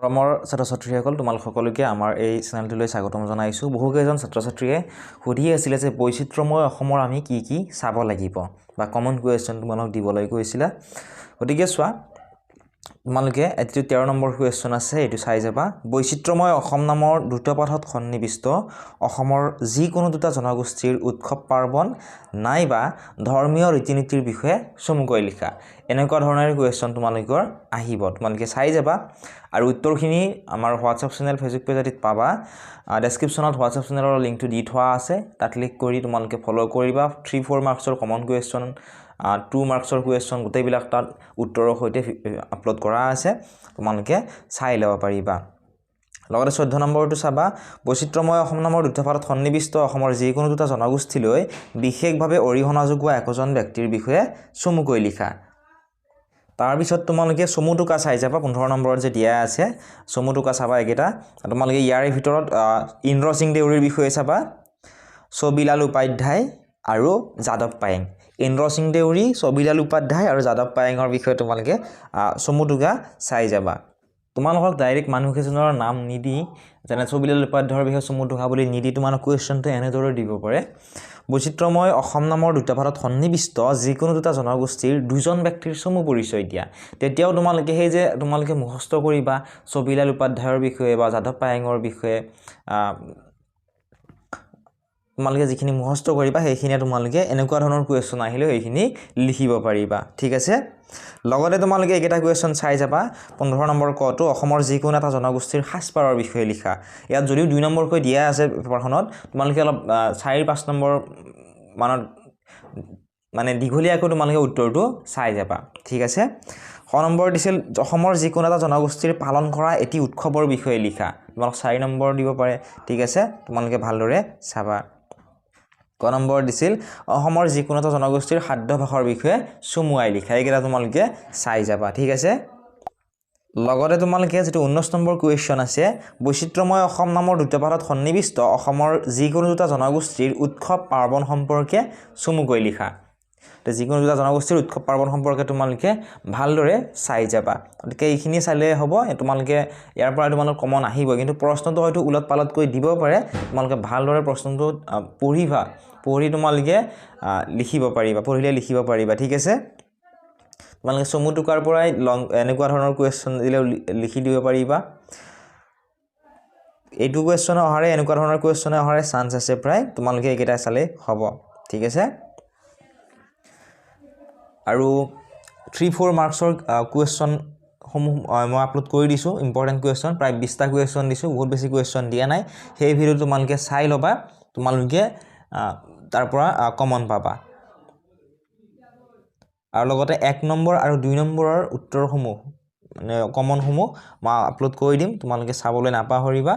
মৰমৰ ছাত্ৰ-ছাত্ৰীসকল তোমালোক সকলোকে আমাৰ এই চেনেলটোলৈ স্বাগতম জনাইছোঁ। বহুকেইজন ছাত্ৰ-ছাত্ৰীয়ে সুধি আছিলে যে বৈচিত্ৰ্যময় অসমৰ আমি কি কি চাব লাগিব বা কমন কুৱেশ্যন তোমালোক দিবলৈ কৈছিলা। গতিকে চোৱা তোমালোকে এইটো 13 নম্বৰ কুৱেশ্যন আছে, এইটো চাই যাবা। বৈচিত্ৰ্যময় অসম নামৰ দ্ৰুতপাঠত সন্নিৱিষ্ট অসমৰ যিকোনো দুটা জনগোষ্ঠীৰ উৎসৱ পাৰ্বণ নাইবা ধৰ্মীয় ৰীতি-নীতিৰ বিষয়ে চমুকৈ লিখা। এনেকুৱা ধৰণৰ কুৱেশ্যন তোমালোকৰ আহিব, তোমালোকে চাই যাবা। আৰু উত্তৰখিনি আমাৰ হোৱাটছআপ চেনেল ফেচবুক পেজত পাবা। ডেছক্ৰিপশ্যনত হোৱাটছআপ চেনেলৰ লিংকটো দি থোৱা আছে, তাত ক্লিক কৰি তোমালোকে ফ'ল' কৰিবা। 3-4 মাৰ্কছৰ কমন কুৱেশ্যন, 2 মাৰ্কছৰ কুৱেশ্যন গোটেইবিলাক তাত উত্তৰৰ সৈতে আপলোড কৰা আছে, তোমালোকে চাই ল'ব পাৰিবা। লগতে 14 নম্বৰটো চাবা, বৈচিত্ৰ্যময় অসম নামৰ দ্ৰুতপাঠত সন্নিৱিষ্ট অসমৰ যিকোনো দুটা জনগোষ্ঠীলৈ বিশেষভাৱে অৰিহণা যোগোৱা একোজন ব্যক্তিৰ বিষয়ে চমুকৈ লিখা। তাৰপিছত তোমালোকে চমু টোকা চাই যাবা, 15 নম্বৰত যে দিয়া আছে চমু টোকা চাবা এইকেইটা। তোমালোকে ইয়াৰে ভিতৰত ইন্দ্ৰ সিং দেউৰীৰ বিষয়ে চাবা, ছবিলাল উপাধ্যায় আৰু যাদৱ পায়েং। ইন্দ্ৰ সিং দেউৰী, ছবিলাল উপাধ্যায় আৰু যাদৱ পায়েঙৰ বিষয়ে তোমালোকে চমু টোকা চাই যাবা। তোমালোকক ডাইৰেক্ট মানুহকেইজনৰ নাম নিদি, যেনে ছবিলাল উপাধ্যায়ৰ বিষয়ে চমু টোকা বুলি নিদি তোমালোক কুৱেশ্যনটো এনেদৰে দিব পাৰে। বৈচিত্ৰ্যময় অসম নামৰ দ্ৰুতপাঠত সন্নিৱিষ্ট যিকোনো দুটা জনগোষ্ঠীৰ দুজন ব্যক্তিৰ চমু পৰিচয় দিয়া। তেতিয়াও তোমালোকে সেই যে তোমালোকে মুখস্থ কৰিবা ছবিলাল উপাধ্যায়ৰ বিষয়ে বা যাদৱ পায়েঙৰ বিষয়ে, তোমালোকে যিখিনি মুখস্থ কৰিবা সেইখিনিয়ে তোমালোকে এনেকুৱা ধৰণৰ কুৱেশ্যন আহিলেও সেইখিনি লিখিব পাৰিবা, ঠিক আছে। লগতে তোমালোকে এইকেইটা কুৱেশ্যন চাই যাবা। 15 নম্বৰ কটো অসমৰ যিকোনো এটা জনগোষ্ঠীৰ সাজপাৰৰ বিষয়ে লিখা। ইয়াত যদিও 2 নম্বৰকৈ দিয়া আছে পেপাৰখনত, তোমালোকে অলপ 4-5 নম্বৰ মানত মানে দীঘলীয়াকৈ তোমালোকে উত্তৰটো চাই যাবা, ঠিক আছে। 6 নম্বৰ দিছিল অসমৰ যিকোনো এটা জনগোষ্ঠীৰ পালন কৰা এটি উৎসৱৰ বিষয়ে লিখা। তোমালোক 4 নম্বৰ দিব পাৰে, ঠিক আছে, তোমালোকে ভালদৰে চাবা। 9 নম্বৰ দিছিল অসমৰ যিকোনো এটা জনগোষ্ঠীৰ খাদ্যাভ্যাসৰ বিষয়ে চমুৱাই লিখা। এইকেইটা তোমালোকে চাই যাবা, ঠিক আছে। লগতে তোমালোকে যেটো 19 নম্বৰ কুৱেশ্যন আছে, বৈচিত্ৰ্যময় অসম নামৰ দ্ৰুতপাঠত সন্নিৱিষ্ট অসমৰ যিকোনো দুটা জনগোষ্ঠীৰ উৎসৱ পাৰ্বণ সম্পৰ্কে চমুকৈ লিখা। তো যিকোনো দুটা জনগোষ্ঠীৰ উৎসৱ পাৰ্বণ সম্পৰ্কে তোমালোকে ভালদৰে চাই যাবা। গতিকে এইখিনি চালে হ'ব, তোমালোকে ইয়াৰ পৰা তোমালোক কমন আহিব, কিন্তু প্ৰশ্নটো হয়তো উলট পালটকৈ দিব পাৰে। তোমালোকে ভালদৰে প্ৰশ্নটো পঢ়িবা, পঢ়ি তোমালোকে পঢ়িলে লিখিব পাৰিবা, ঠিক আছে। তোমালোকে চমু টোকাৰ পৰাই এনেকুৱা ধৰণৰ কুৱেশ্যন দিলেও লিখি দিব পাৰিবা। এইটো কুৱেশ্যন অহাৰে এনেকুৱা ধৰণৰ কুৱেশ্যন অহাৰে চান্স আছে প্ৰায়, তোমালোকে এইকেইটা চালে হ'ব, ঠিক আছে। আৰু 3-4 মাৰ্কছৰ কুৱেশ্যনসমূহ মই আপলোড কৰি দিছোঁ, ইম্পৰ্টেণ্ট কুৱেশ্যন প্ৰায় 20টা কুৱেশ্যন দিছোঁ, বহুত বেছি কুৱেশ্যন দিয়া নাই। সেই ভিডিঅ' তোমালোকে চাই ল'বা, তোমালোকে তাৰ পৰা কমন পাবা। আৰু লগতে 1 নম্বৰ আৰু 2 নম্বৰৰ উত্তৰসমূহ মানে কমনসমূহ মই আপলোড কৰি দিম, তোমালোকে চাবলৈ নাপাহৰিবা।